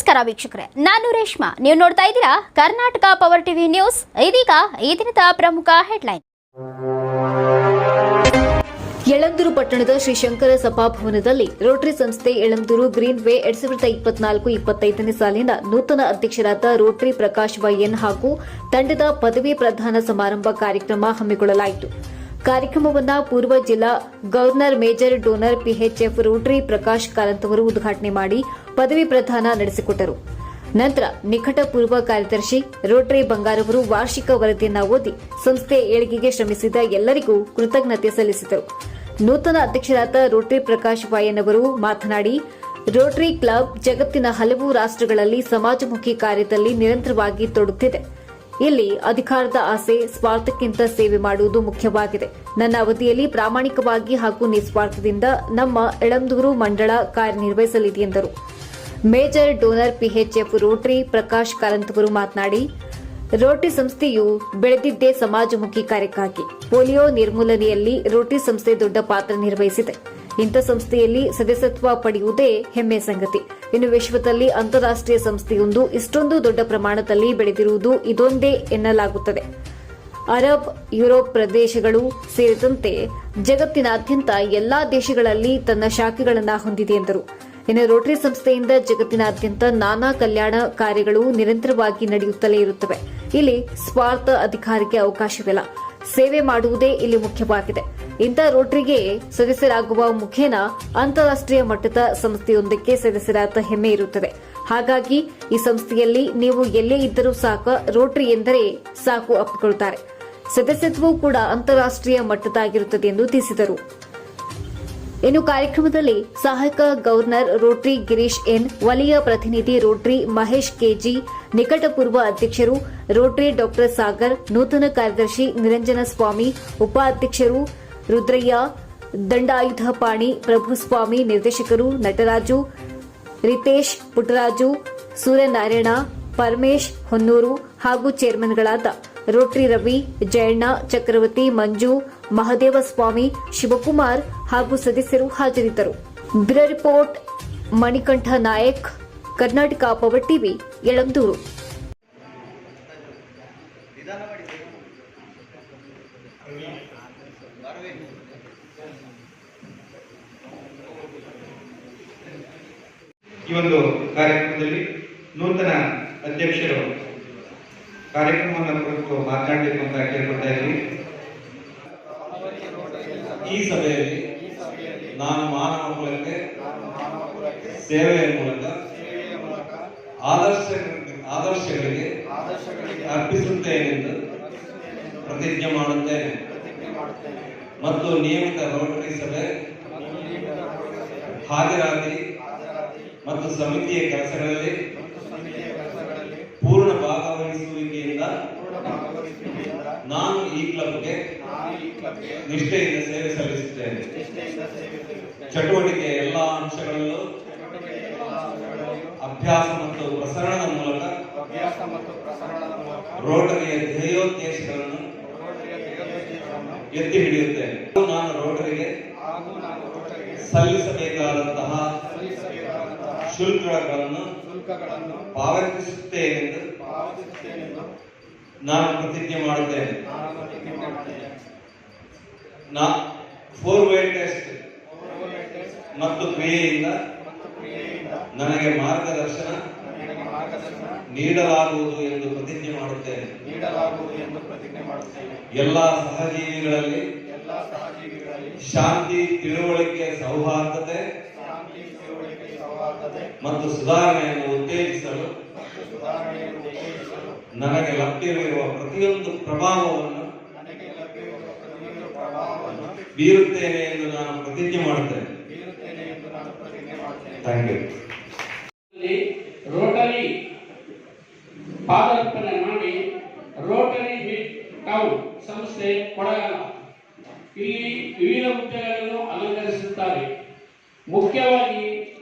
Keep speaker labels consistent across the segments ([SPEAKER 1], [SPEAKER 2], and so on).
[SPEAKER 1] ನಮಸ್ಕಾರ ವೀಕ್ಷಕರೇ, ನಾನು ರೇಷ್ಮಾ. ನೀವು ನೋಡ್ತಾ ಇದ್ದೀರಾ ಕರ್ನಾಟಕ ಪವರ್ ಟಿವಿ ನ್ಯೂಸ್. ಇದೀಗ ಈ ದಿನದ ಪ್ರಮುಖ ಹೆಡ್ಲೈನ್. ಯಳಂದೂರು ಪಟ್ಟಣದ ಶ್ರೀ ಶಂಕರ ಸಭಾಭವನದಲ್ಲಿ ರೋಟರಿ ಸಂಸ್ಥೆ ಯಳಂದೂರು ಗ್ರೀನ್ ವೇ 2024-25ನೇ ಸಾಲಿನ ನೂತನ ಅಧ್ಯಕ್ಷರಾದ ರೋಟರಿ ಪ್ರಕಾಶ್ ವೈಎನ್ ಹಾಗೂ ತಂಡದ ಪದವಿ ಪ್ರದಾನ ಸಮಾರಂಭ ಕಾರ್ಯಕ್ರಮ ಹಮ್ಮಿಕೊಳ್ಳಲಾಯಿತು. ಕಾರ್ಯಕ್ರಮವನ್ನು ಪೂರ್ವ ಜಿಲ್ಲಾ governor major donor PHF Rotary Prakash Karanth ಅವರು ಉದ್ಘಾಟನೆ ಮಾಡಿ ಪದವಿ ಪ್ರದಾನ ನಡೆಸಿಕೊಟ್ಟರು. ನಂತರ ನಿಕಟ ಪೂರ್ವ ಕಾರ್ಯದರ್ಶಿ ರೋಟರಿ ಬಂಗಾರವರು ವಾರ್ಷಿಕ ವರದಿಯನ್ನು ಓದಿ ಸಂಸ್ಥೆ ಏಳಿಗೆಗೆ ಶ್ರಮಿಸಿದ ಎಲ್ಲರಿಗೂ ಕೃತಜ್ಞತೆ ಸಲ್ಲಿಸಿದರು. ನೂತನ ಅಧ್ಯಕ್ಷರಾದ ರೋಟರಿ ಪ್ರಕಾಶ್ ವೈಎನ್ ಅವರು ಮಾತನಾಡಿ, ರೋಟರಿ ಕ್ಲಬ್ ಜಗತ್ತಿನ ಹಲವು ರಾಷ್ಟ್ರಗಳಲ್ಲಿ ಸಮಾಜಮುಖಿ ಕಾರ್ಯದಲ್ಲಿ ನಿರಂತರವಾಗಿ ತೊಡಗುತ್ತಿದೆ. ಇಲ್ಲಿ ಅಧಿಕಾರದ ಆಸೆ, ಸ್ವಾರ್ಥಕ್ಕಿಂತ ಸೇವೆ ಮಾಡುವುದು ಮುಖ್ಯವಾಗಿದೆ. ನನ್ನ ಅವಧಿಯಲ್ಲಿ ಪ್ರಾಮಾಣಿಕವಾಗಿ ಹಾಗೂ ನಿಸ್ವಾರ್ಥದಿಂದ ನಮ್ಮ ಯಳಂದೂರು ಮಂಡಳ ಕಾರ್ಯನಿರ್ವಹಿಸಲಿದೆ ಎಂದರು. Major donor PHF Rotary Prakash Karanth ಅವರು ಮಾತನಾಡಿ, ರೋಟರಿ ಸಂಸ್ಥೆಯು ಬೆಳೆದಿದ್ದೇ ಸಮಾಜಮುಖಿ ಕಾರ್ಯಕ್ಕಾಗಿ. ಪೋಲಿಯೋ ನಿರ್ಮೂಲನೆಯಲ್ಲಿ ರೋಟರಿ ಸಂಸ್ಥೆ ದೊಡ್ಡ ಪಾತ್ರ ನಿರ್ವಹಿಸಿದೆ. ಇಂಥ ಸಂಸ್ಥೆಯಲ್ಲಿ ಸದಸ್ಯತ್ವ ಪಡೆಯುವುದೇ ಹೆಮ್ಮೆಯ ಸಂಗತಿ. ಇನ್ನು ವಿಶ್ವದಲ್ಲಿ ಅಂತಾರಾಷ್ಟೀಯ ಸಂಸ್ಥೆಯೊಂದು ಇಷ್ಟೊಂದು ದೊಡ್ಡ ಪ್ರಮಾಣದಲ್ಲಿ ಬೆಳೆದಿರುವುದು ಇದೊಂದೇ ಎನ್ನಲಾಗುತ್ತದೆ. ಅರಬ್, ಯುರೋಪ್ ಪ್ರದೇಶಗಳು ಸೇರಿದಂತೆ ಜಗತ್ತಿನಾದ್ಯಂತ ಎಲ್ಲಾ ದೇಶಗಳಲ್ಲಿ ತನ್ನ ಶಾಖೆಗಳನ್ನು ಹೊಂದಿದೆ ಎಂದರು. ಇನ್ನು ರೋಟರಿ ಸಂಸ್ಥೆಯಿಂದ ಜಗತ್ತಿನಾದ್ಯಂತ ನಾನಾ ಕಲ್ಯಾಣ ಕಾರ್ಯಗಳು ನಿರಂತರವಾಗಿ ನಡೆಯುತ್ತಲೇ ಇರುತ್ತವೆ. ಇಲ್ಲಿ ಸ್ವಾರ್ಥ ಅಧಿಕಾರಕ್ಕೆ ಅವಕಾಶವಿಲ್ಲ. ಸೇವೆ ಮಾಡುವುದೇ ಇಲ್ಲಿ ಮುಖ್ಯವಾಗಿದೆ. ಇಂಥ ರೋಟರಿಗೆ ಸದಸ್ಯರಾಗುವ ಮುಖೇನ ಅಂತಾರಾಷ್ಟೀಯ ಮಟ್ಟದ ಸಂಸ್ಥೆಯೊಂದಕ್ಕೆ ಸದಸ್ಯರಾದ ಹೆಮ್ಮೆ ಇರುತ್ತದೆ. ಹಾಗಾಗಿ ಈ ಸಂಸ್ಥೆಯಲ್ಲಿ ನೀವು ಎಲ್ಲೇ ಇದ್ದರೂ ಸಾಕು, ರೋಟರಿ ಎಂದರೆ ಸಾಕು ಅಪ್ಪಿಕೊಳ್ಳುತ್ತಾರೆ. ಸದಸ್ಯತ್ವವು ಕೂಡ ಅಂತಾರಾಷ್ಟೀಯ ಮಟ್ಟದಾಗಿರುತ್ತದೆ ಎಂದು ತಿಳಿಸಿದರು. ಇನ್ನು ಕಾರ್ಯಕ್ರಮದಲ್ಲಿ ಸಹಾಯಕ ಗವರ್ನರ್ ರೋಟರಿ ಗಿರೀಶ್ ಎನ್, ವಲಯ ಪ್ರತಿನಿಧಿ ರೋಟರಿ ಮಹೇಶ್ ಕೆಜಿ, ನಿಕಟಪೂರ್ವ ಅಧ್ಯಕ್ಷರು ರೋಟರಿ ಡಾ ಸಾಗರ್, ನೂತನ ಕಾರ್ಯದರ್ಶಿ ನಿರಂಜನ ಸ್ವಾಮಿ, ಉಪಾಧ್ಯಕ್ಷರು ರುದ್ರಯ್ಯ, ದಂಡಾಯುಧಪಾಣಿ ಪ್ರಭುಸ್ವಾಮಿ, ನಿರ್ದೇಶಕರು ನಟರಾಜು, ರಿತೇಶ್, ಪುಟ್ಟರಾಜು, ಸೂರ್ಯನಾರಾಯಣ, ಪರಮೇಶ್ ಹೊನ್ನೂರು ಹಾಗೂ ಚೇರ್ಮನ್ಗಳಾದ ರೋಟರಿ ರವಿ, ಜಯಣ್ಣ, ಚಕ್ರವರ್ತಿ, ಮಂಜು, ಮಹದೇವಸ್ವಾಮಿ, ಶಿವಕುಮಾರ್ ಹಾಗೂ ಸದಸ್ಯರು ಹಾಜರಿದ್ದರು. Bureau report Manikanta Nayak, Karnataka power TV, Yelandur.
[SPEAKER 2] ಈ ಒಂದು ಕಾರ್ಯಕ್ರಮದಲ್ಲಿ ನೂತನ ಅಧ್ಯಕ್ಷರು ಕಾರ್ಯಕ್ರಮವನ್ನು ಕುರಿತು ಮಾತನಾಡಬೇಕು ಅಂತ ಕೇಳ್ಕೊಳ್ತಾ ಇದ್ದೀನಿ. ಈ ಸಭೆಯಲ್ಲಿ ನಾನು ಮಾನವ ಕುಲಕ್ಕೆ ಸೇವೆಯ ಮೂಲಕ ಆದರ್ಶಗಳಿಗೆ ಅರ್ಪಿಸುತ್ತೇನೆಂದು ಪ್ರತಿಜ್ಞೆ ಮಾಡುತ್ತೇನೆ ಮತ್ತು ನಿಯಮಿತ ರೋಟರಿ ಸಭೆ ಹಾಜರಾತಿ ಮತ್ತು ಸಮಿತಿಯ ಕೆಲಸಗಳಲ್ಲಿ ಪೂರ್ಣ ಭಾಗವಹಿಸುವಿಕೆಯಿಂದ ನಾನು ಈ ಕ್ಲಬ್ಗೆ ನಿಷ್ಠೆಯಿಂದ ಸೇವೆ ಸಲ್ಲಿಸುತ್ತೇನೆ. ಚಟುವಟಿಕೆಯ ಎಲ್ಲಾ ಅಂಶಗಳಲ್ಲೂ ಅಭ್ಯಾಸ ಮತ್ತು ಪ್ರಸರಣದ ಮೂಲಕ ರೋಟರಿಯ ಧ್ಯೇಯೋದ್ದೇಶಗಳನ್ನು ಎತ್ತಿ ಹಿಡಿಯುತ್ತೇನೆ. ನಾನು ರೋಟರಿಗೆ ಸಲ್ಲಿಸಬೇಕಾದಂತಹ ಶುಲ್ಕಗಳನ್ನು ಪಾವತಿಸುತ್ತೇನೆಂದು ನಾನು ಪ್ರತಿಜ್ಞೆ ಮಾಡುತ್ತೇನೆ. 4-way ಟೆಸ್ಟ್ ಮತ್ತು ಕ್ರಿಯೆಯಿಂದ ನನಗೆ ಮಾರ್ಗದರ್ಶನ ನೀಡಲಾಗುವುದು ಎಂದು ಪ್ರತಿಜ್ಞೆ ಮಾಡುತ್ತೇನೆ. ಎಲ್ಲ ಸಹಜೀವಿಗಳಲ್ಲಿ ಶಾಂತಿ, ತಿಳುವಳಿಕೆ, ಸೌಹಾರ್ದತೆ ಮತ್ತು ಸುಧಾರಣೆಯನ್ನು ಉತ್ತೇಜಿಸಲು ನನಗೆ ಲಭ್ಯವಿರುವ ಪ್ರತಿಯೊಂದು ಪ್ರಭಾವವನ್ನು ಬೀರುತ್ತೇನೆ ಎಂದು ನಾನು ಪ್ರತಿಜ್ಞೆ ಮಾಡುತ್ತೇನೆ. Thank you.
[SPEAKER 3] ರೋಟರಿ ಪಾದಾರ್ಪಣೆ ಮಾಡಿ ರೋಟರಿ ಮಿಡ್ ಟೌನ್ ಸಂಸ್ಥೆ ಕೊಡಗಲ ಇಲ್ಲಿ ವಿವಿಧ ಹುದ್ದೆಗಳನ್ನು ಅಲಂಕರಿಸುತ್ತಾರೆ. ಮುಖ್ಯವಾಗಿ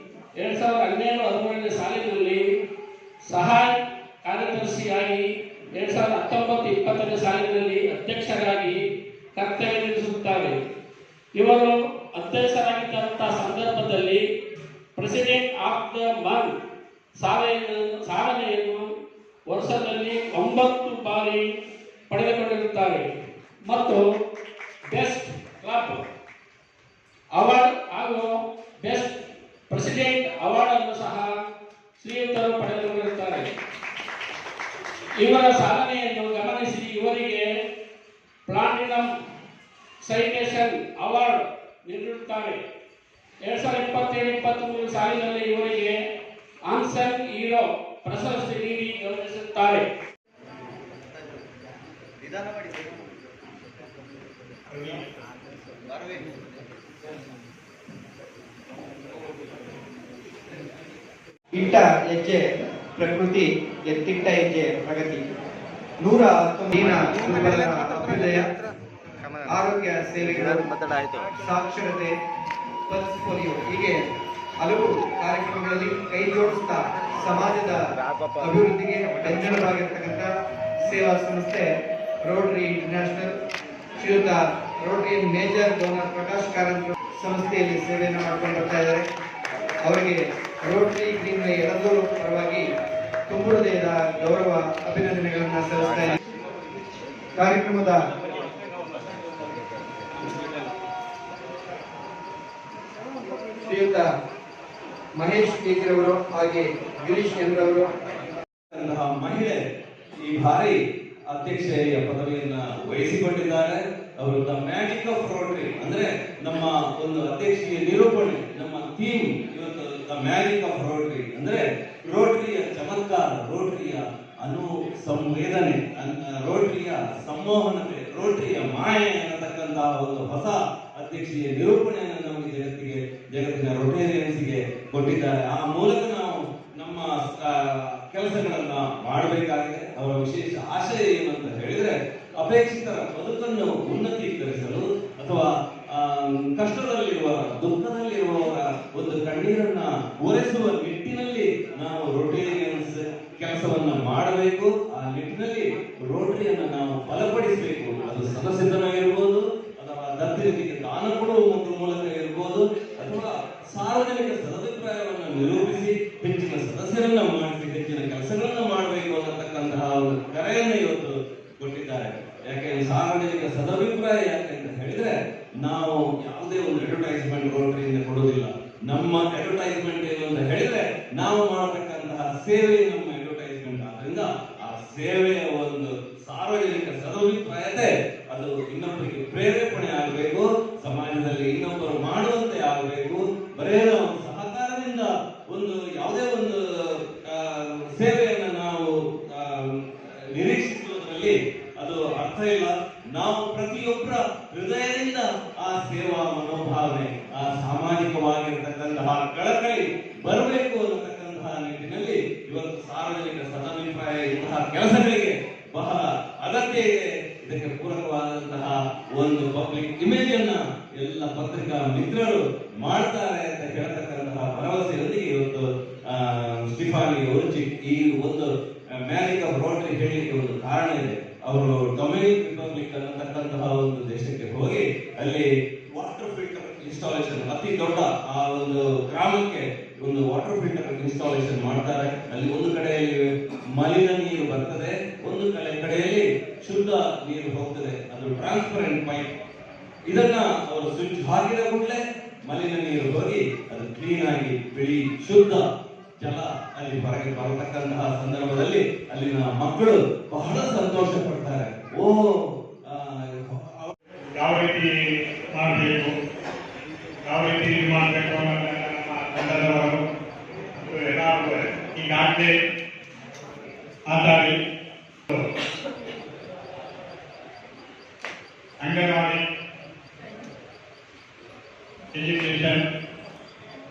[SPEAKER 3] 2017-18ನೇ ಸಾಲಿನಲ್ಲಿ ಸಹಾಯ ಕಾರ್ಯದರ್ಶಿಯಾಗಿ 2019-20ನೇ ಸಾಲಿನಲ್ಲಿ ಅಧ್ಯಕ್ಷರಾಗಿ ಕರ್ತವ್ಯ ನಿರ್ವಹಿಸುತ್ತಾರೆ. ಇವರು ಅಧ್ಯಕ್ಷರಾಗಿದ್ದಂತಹ ಸಂದರ್ಭದಲ್ಲಿ ಪ್ರೆಸಿಡೆಂಟ್ ಆಫ್ ದ ಮಂತ್ ಸಾಧನೆಯನ್ನು ನೀಡುತ್ತಾರೆ ಮತ್ತು ಬೆಸ್ಟ್ ಕ್ಲಬ್ ಅವಾರ್ಡ್ ಹಾಗೂ ಬೆಸ್ಟ್ ಪ್ರೆಸಿಡೆಂಟ್ ಅವಾರ್ಡ್ ಅನ್ನು ಸಹ ಶ್ರೀಯುತರು ಪಡೆದುಕೊಂಡಿರುತ್ತಾರೆ. ಇವರ ಸಾಧನೆಯನ್ನು ಗಮನಿಸಿ ಇವರಿಗೆ ಪ್ಲಾಟಿನಂ ಸೈಟೇಷನ್ ಅವಾರ್ಡ್ ನೀಡಿರುತ್ತಾರೆ. 2022-23 ಸಾಲಿನಲ್ಲಿ ಇವರಿಗೆ ಅನ್ಸಂಗ್ ಹೀರೋ ಪ್ರಶಸ್ತಿ ನೀಡಿ ಗೌರವಿಸುತ್ತಾರೆ.
[SPEAKER 4] ಇಟ್ಟ ಹೆಜ್ಜೆ ಪ್ರಕೃತಿ, ಎತ್ತಿಟ್ಟ ಹೆಜ್ಜೆ ಪ್ರಗತಿ. 119 ಅಭ್ಯುದಯ, ಆರೋಗ್ಯ ಸೇವೆಗಳು, ಸಾಕ್ಷರತೆ, ಪಲ್ಸ್ ಪೋಲಿಯೋ ಹೀಗೆ ಹಲವು ಕಾರ್ಯಕ್ರಮಗಳಲ್ಲಿ ಕೈ ಜೋಡಿಸ್ತಾ ಸಮಾಜದ ಅಭಿವೃದ್ಧಿಗೆ ಬೆಂಬಲವಾಗಿರ್ತಕ್ಕಂಥ ಸೇವಾ ಸಂಸ್ಥೆ ರೋಟರಿ ಇಂಟರ್ನ್ಯಾಷನಲ್. ಶ್ರೀಯುತ Rotary major donor Prakash Karanth ಸಂಸ್ಥೆಯಲ್ಲಿ ಸೇವೆಯನ್ನು ಮಾಡ್ಕೊಂಡು ಬರ್ತಾ ಇದ್ದಾರೆ. ಅವರಿಗೆ ರೋಟರಿ ಗ್ರೀನ್ ವೇ ಯಳಂದೂರು ಪರವಾಗಿ ತುಂಬು ಹೃದಯದ ಗೌರವ ಅಭಿನಂದನೆಗಳನ್ನು ಸಲ್ಲಿಸ್ತಾ ಇದ್ದಾರೆ. ಕಾರ್ಯಕ್ರಮದ ಶ್ರೀಯುತ ಮಹೇಶ್ ಟೀಚರವರು ಹಾಗೆ ಗಿರೀಶ್ ಎಂದ್ರವರು
[SPEAKER 2] ಮಹಿಳೆ ಈ ಬಾರಿ ಅಧ್ಯಕ್ಷೆಯ ಪದವಿಯನ್ನ ವಹಿಸಿಕೊಂಡಿದ್ದಾರೆ. ಅವರು ದ ಮ್ಯಾಜಿಕ್ ಆಫ್ ರೋಟರಿ ಅಂದ್ರೆ ನಮ್ಮ ಒಂದು ಅಧ್ಯಕ್ಷೀಯ ನಿರೂಪಣೆ, ನಮ್ಮ ಥೀಮ್ ಇವತ್ತು ದ ಮ್ಯಾಜಿಕ್ ಆಫ್ ರೋಟರಿ ಅಂದ್ರೆ ರೋಟರಿಯ ಚಮತ್ಕಾರ, ರೋಟರಿಯ ಸಂವೇದನೆ, ರೋಟರಿಯ ಸಂಮೋಹನತೆ, ರೋಟರಿಯ ಮಾಯೆ ಅನ್ನತಕ್ಕಂತಹ ಒಂದು ಹೊಸ ಅಧ್ಯಕ್ಷೀಯ ನಿರೂಪಣೆಯನ್ನು ನಮಗೆ ಜಗತ್ತಿನ ರೋಟೇರಿಯನ್ಸ್ಗೆ ಕೊಟ್ಟಿದ್ದಾರೆ. ಆ ಮೂಲಕ ನಾವು ನಮ್ಮ ಕೆಲಸಗಳನ್ನ ಮಾಡಬೇಕಾಗಿದೆ. ಅವರ ವಿಶೇಷ ಆಶಯ ಏನು ಅಂತ ಹೇಳಿದ್ರೆ ಅಪೇಕ್ಷಿತರ ಬದುಕನ್ನು ಉನ್ನತೀಕರಿಸಲು ಅಥವಾ ಕಷ್ಟದಲ್ಲಿರುವ, ದುಃಖದಲ್ಲಿರುವವರ ಒಂದು ಕಣ್ಣೀರನ್ನ ಒರೆಸುವ ನಿಟ್ಟಿನಲ್ಲಿ ನಾವು ರೋಟೇರಿಯನ್ಸ್ ಕೆಲಸವನ್ನ ಮಾಡಬೇಕು. ಆ ನಿಟ್ಟಿನಲ್ಲಿ ರೋಟರಿಯನ್ನು ನಾವು ಬಲಪಡಿಸಬೇಕು. ಅದು ಸದಸ್ಯತನವಿರ್ಬೋದು ಅಥವಾ ದತ್ತಿಗೆ ದಾನ ಕೊಡುವ ಮೂಲಕ ಇರ್ಬೋದು ಅಥವಾ ಸಾರ್ವಜನಿಕ ಸದಭಿಪ್ರಾಯವನ್ನು ನಿರೂಪಿಸಿ ಹೆಚ್ಚಿನ ಸದಸ್ಯರನ್ನ ಮಾಡಿಸಿ ಹೆಚ್ಚಿನ ಕೆಲಸಗಳನ್ನ ಮಾಡಬೇಕು ಅನ್ನತಕ್ಕಂತಹ ಒಂದು ಕರೆಯನ್ನು ಇವತ್ತು ಕೊಟ್ಟಿದ್ದಾರೆ. ಯಾಕೆ ಸಾರ್ವಜನಿಕ ಸದಭಿಪ್ರಾಯ ಯಾಕೆ ಅಂತ ಹೇಳಿದ್ರೆ ನಾವು ಯಾವುದೇ ಒಂದು ಅಡ್ವರ್ಟೈಸ್ಮೆಂಟ್ ರೋಟರಿಯಿಂದ ಕೊಡುವುದಿಲ್ಲ. ನಮ್ಮ ಅಡ್ವರ್ಟೈಸ್ಮೆಂಟ್ ಏನು ಅಂತ ಹೇಳಿದ್ರೆ ನಾವು ಮಾಡತಕ್ಕಂತಹ ಸೇವೆ ನಮ್ಮ ಅಡ್ವರ್ಟೈಸ್ಮೆಂಟ್. ಆದ್ರಿಂದ ಆ ಸೇವೆಯ ಒಂದು ಸಾರ್ವಜನಿಕ ಸದಭಿಪ್ರಾಯತೆ ಅದು ಇನ್ನೊಬ್ಬರಿಗೆ ಪ್ರೇರೇಪಣೆ ಆಗಬೇಕು, ಸಮಾಜದಲ್ಲಿ ಇನ್ನೊಬ್ಬರು ಮಾಡುವಂತೆ ಆಗಬೇಕು. ಬರೇ ನಾವು ಸಹಕಾರದಿಂದ ಒಂದು ಯಾವುದೇ ಒಂದು ಸೇವೆಯನ್ನು ನಾವು ನಿರೀಕ್ಷಿಸುವುದರಲ್ಲಿ ಅದು ಅರ್ಥ ಇಲ್ಲ. ನಾವು ಪ್ರತಿಯೊಬ್ಬರ ಹೃದಯದಿಂದ ಆ ಸೇವಾ ಮನೋಭಾವನೆ, ಆ ಸಾಮಾಜಿಕವಾಗಿರತಕ್ಕಂತಹ ಕಳಕಳಿ ಬರಬೇಕು ಅನ್ನತಕ್ಕಂತಹ ನಿಟ್ಟಿನಲ್ಲಿ ಇವತ್ತು ಸಾರ್ವಜನಿಕ ಸದಭಿಪ್ರಾಯ ಇಂತಹ ಕೆಲಸಗಳಿಗೆ ಬಹಳ ಅಗತ್ಯ ಇದೆ. ಇದಕ್ಕೆ ಪೂರಕವಾದಂತಹ ಒಂದು ಪಬ್ಲಿಕ್ ಇಮೇಜ್ ಅನ್ನ ಎಲ್ಲ ಪತ್ರಿಕಾ ಮಿತ್ರರು ಮಾಡ್ತಾರೆ ಅಂತ ಹೇಳ್ತಕ್ಕಂತಹ ಭರವಸೆಯೊಂದಿಗೆ ಇವತ್ತು ಸ್ಟಿಫಾನಿ ಓರ್ಚಿಕ್ ಈ ಒಂದು ಮ್ಯಾಜಿಕ್ ಆಫ್ ರೋಟರಿ ಹೇಳಲಿಕ್ಕೆ ಒಂದು ಕಾರಣ ಇದೆ. ಅವರು ಡೊಮಿನಿಕ್ ರಿಪಬ್ಲಿಕ್ ಅನ್ನತಕ್ಕಂತಹ ಒಂದು ದೇಶಕ್ಕೆ ಹೋಗಿ ಅಲ್ಲಿ ವಾಟರ್ ಫಿಲ್ಟರ್ ಇನ್ಸ್ಟಾಲೇಷನ್, ಅತಿ ದೊಡ್ಡ ಆ ಒಂದು ಗ್ರಾಮಕ್ಕೆ ಒಂದು ವಾಟರ್ ಫಿಲ್ಟರ್ ಇನ್ಸ್ಟಾಲೇಷನ್ ಮಾಡ್ತಾರೆ. ಅಲ್ಲಿ ಒಂದು ಕಡೆಯಲ್ಲಿ ಮಲಿನ ನೀರು ಬರ್ತದೆ, ಒಂದು ಕಡೆಯಲ್ಲಿ ಶುದ್ಧ ನೀರು ಹೋಗ್ತದೆ. ಅದು ಟ್ರಾನ್ಸ್ಪರೆಂಟ್ ಪೈಪ್. ಇದನ್ನ ಅವರು ಸ್ವಿಚ್ ಹಾಕಿದ ಕೂಡಲೇ ಮಲಿನ ನೀರು ಹೋಗಿ ಅದು ಕ್ಲೀನ್ ಆಗಿ ಬಿಳಿ ಶುದ್ಧ ಜಲ ಅಲ್ಲಿ ಹೊರಗೆ ಬರತಕ್ಕಂತಹ ಸಂದರ್ಭದಲ್ಲಿ ಅಲ್ಲಿನ ಮಕ್ಕಳು ಬಹಳ ಸಂತೋಷ ಪಡ್ತಾರೆ.
[SPEAKER 5] ಯಾವ ರೀತಿ ಮಾಡಬೇಕು, ಯಾವ ರೀತಿ ಮಾಡಬೇಕು ನಮ್ಮ ತಂಡದವರು ಎಲ್ಲರೂ ಈಗಾಗಲೇ ಮಾತಾಡಿ ಅಂಗನವಾಡಿ ಎಜುಕೇಶನ್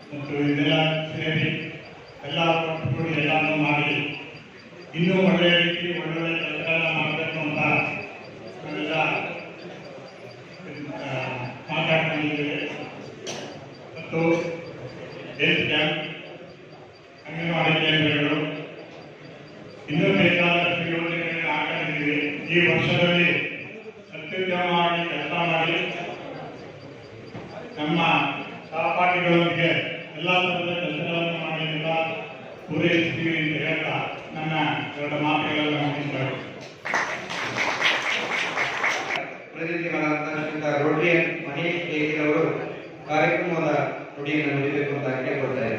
[SPEAKER 5] ಮತ್ತು ಇದೆಲ್ಲ ಸೇರಿ ಎಲ್ಲ ಕೂಡಿ ಎಲ್ಲಾನು ಮಾಡಿ ಇನ್ನೂ ಒಳ್ಳೆಯ ರೀತಿ ಒಳ್ಳೊಳ್ಳೆ ಕೆಲಸಗಳನ್ನ ಮಾಡಬೇಕು ಅಂತ ನಾವೆಲ್ಲ ಮಾತಾಡ್ಕೊಂಡಿದ್ದೇವೆ. ಮತ್ತು ಹೆಲ್ತ್ ಕ್ಯಾಂಪ್, ಅಂಗನವಾಡಿ ಕೇಂದ್ರಗಳು ಇನ್ನೂ ಬೇಕಾದಷ್ಟು ಯೋಜನೆಗಳನ್ನು ಹಾಕೊಂಡಿದ್ದೀವಿ. ಈ ವರ್ಷದಲ್ಲಿ ಅತ್ಯುತ್ತಮವಾಗಿ ಕೆಲಸ ಮಾಡಿ ನಮ್ಮ ಸಹಪಾಠಿಗಳೊಂದಿಗೆ ಎಲ್ಲ ಥರದ ಕೆಲಸಗಳನ್ನು ಮಾಡಿ ಎಲ್ಲ ಪೂರೈಸ್ತೀವಿ ಅಂತ ಹೇಳ್ತಾ ನನ್ನ ಎರಡು ಮಾತುಗಳನ್ನು ಮುಗಿಸ್ತಾರೆ.
[SPEAKER 4] ಪ್ರತಿನಿಧಿಗಳಾದ ಶ್ರೀಯುತ ರೋಟರಿಯನ್ ಮಹೇಶ್ ಹೇಗಿರವರು ಕಾರ್ಯಕ್ರಮದ ನುಡಿಯನ್ನು ನುಡಿಬೇಕು ಅಂತ ಕೇಳ್ಕೊಳ್ತಾರೆ.